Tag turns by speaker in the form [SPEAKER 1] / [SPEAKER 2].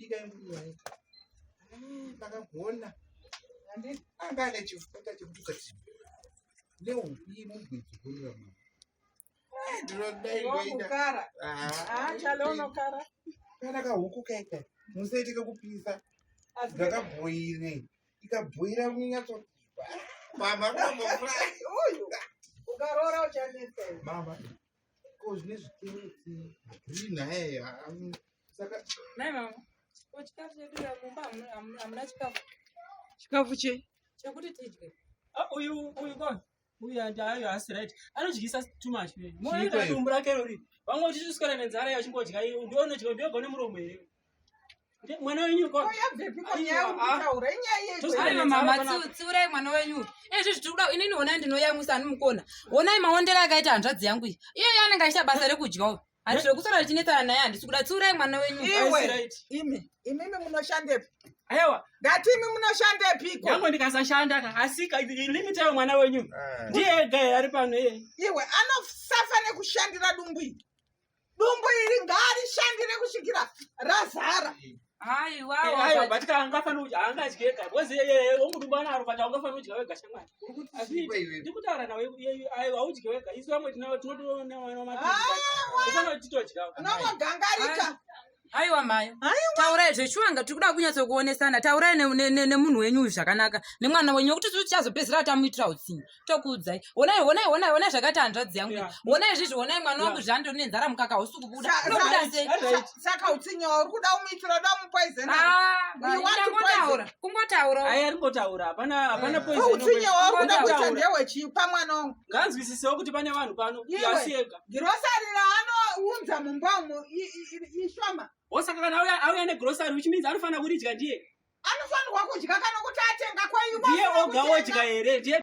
[SPEAKER 1] bika imbuya pakagona anga ane chifuta chekutuka leo hii mugwiti kunira mama ndinodai
[SPEAKER 2] kara chalono kara
[SPEAKER 1] kana kahuku kaita musaitika kupisa ndakabhoire ikabhoira munyatso mama
[SPEAKER 2] uyu ukarora uchanetsa
[SPEAKER 1] mama kozvine zviteretse green hai saka
[SPEAKER 3] nai mama uchikafu chedu mumba hamuna
[SPEAKER 2] chikafu
[SPEAKER 3] chekuti tidye
[SPEAKER 4] uyu uyu ndayo asi right anodyisa too much mwana dumbu rake rori vamwe uchiswera nenzara yachingodya ndione chiko ndiyogone muromo here mwana wenyu
[SPEAKER 3] mama tsiurai mwana wenyu izvi zvitikuda inini onai ndinoyamwisa handimukona onai maondero akaita hanzvadzi yangu iyi iyo yanenge achiita basa rekudyawo handi zvekusara richinetsana naye handisi kuda tsiurai mwana wenyu
[SPEAKER 2] imimi munoshandepi
[SPEAKER 4] aiwa
[SPEAKER 2] ngatimi munoshandepiko
[SPEAKER 4] yangu ndikasashanda asi limit yayo mwana wenyu ndiye ega ari pano
[SPEAKER 2] iwe anosafa nekushandira dumbu iri ngaarishandire kusvikira razara
[SPEAKER 4] aiwa but kaangafana haangadyeka because omudumbu anaro but haungafana udya wega shamwari ndikutaura nawe haudye wega isu vamwe tinotoofana titodyawo
[SPEAKER 2] nomogangarika
[SPEAKER 3] aiwa mayo taurai zveshuwanga tiri kuda kunyatsokuonesana taurai nemunhu wenyu zvakanaka nemwana wenyu wekuti tichazopedzisira tamuitira utsinye tokuudzai onai zvakati hanzvadzi yangu onai izvizvi onai mwana wangu zvando nenzara mukaka hausi kubuda unobuda sei
[SPEAKER 2] saka utsinye uri kuda umuitira uda mupoizena
[SPEAKER 3] kungotaura
[SPEAKER 4] ai aringotaura hapana poison
[SPEAKER 2] utsinye wauri kuda kuita ndewechipa mwana wangu
[SPEAKER 4] nganzwisisewo kuti pane vanhu pano asi ega
[SPEAKER 2] girosari raanounza mumbamo ishoma
[SPEAKER 4] osaka kana auya negrosari which means anofanira kuridya ndiye
[SPEAKER 2] anofanirwa kudya kana kuti atenga kwaiwa
[SPEAKER 4] ndiye oga odya here ndiye